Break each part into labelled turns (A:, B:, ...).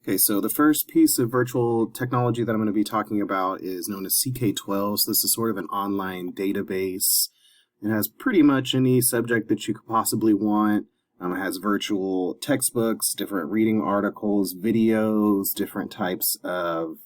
A: Okay, so the first piece of virtual technology that I'm going to be talking about is known as CK12. So this is sort of an online database. It has pretty much any subject that you could possibly want. It has virtual textbooks, different reading articles, videos, different types of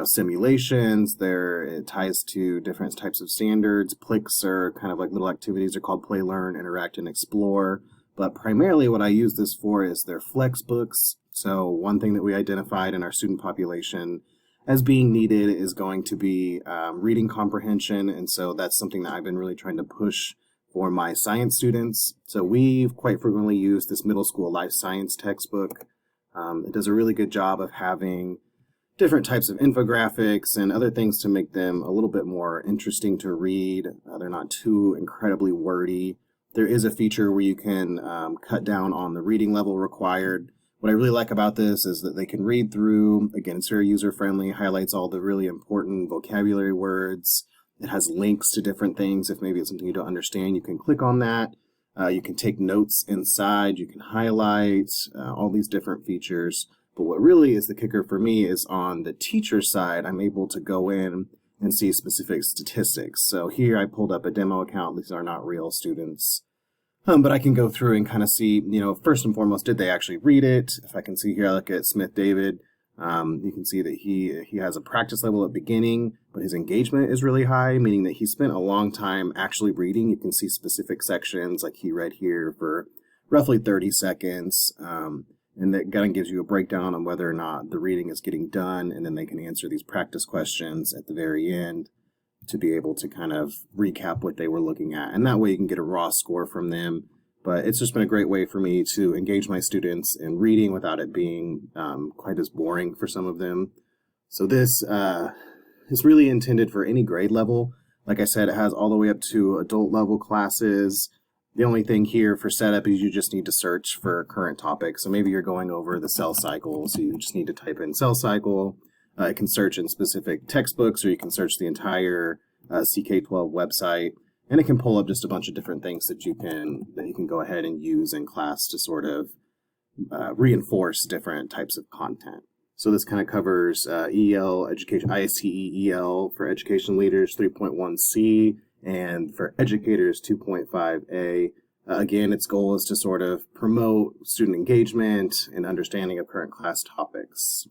A: simulations. It ties to different types of standards. Pliks are kind of like little activities. They're called Play, Learn, Interact, and Explore. But primarily what I use this for is their flex books. So one thing that we identified in our student population as being needed is going to be reading comprehension. And so that's something that I've been really trying to push for my science students. So we've quite frequently used this middle school life science textbook. It does a really good job of having different types of infographics and other things to make them a little bit more interesting to read. They're not too incredibly wordy. There is a feature where you can cut down on the reading level required. What I really like about this is that they can read through. Again, it's very user-friendly, highlights all the really important vocabulary words. It has links to different things. If maybe it's something you don't understand, you can click on that. You can take notes inside. You can highlight all these different features. But what really is the kicker for me is on the teacher side, I'm able to go in and see specific statistics. So here I pulled up a demo account. These are not real students. But I can go through and kind of see, first and foremost, did they actually read it? If I can see here, I look at Smith David. You can see that he has a practice level at beginning, but his engagement is really high, meaning that he spent a long time actually reading. You can see specific sections, like he read here for roughly 30 seconds. And that kind of gives you a breakdown on whether or not the reading is getting done, and then they can answer these practice questions at the very end to be able to kind of recap what they were looking at. And that way you can get a raw score from them. But it's just been a great way for me to engage my students in reading without it being quite as boring for some of them. So this is really intended for any grade level. Like I said, it has all the way up to adult level classes. The only thing here for setup is you just need to search for current topics. So maybe you're going over the cell cycle, so you just need to type in cell cycle. You can search in specific textbooks, or you can search the entire CK12 website, and it can pull up just a bunch of different things that you can go ahead and use in class to sort of reinforce different types of content. So this kind of covers EL education, ISTE EL for education leaders 3.1C, and for educators 2.5A. Again, its goal is to sort of promote student engagement and understanding of current class topics.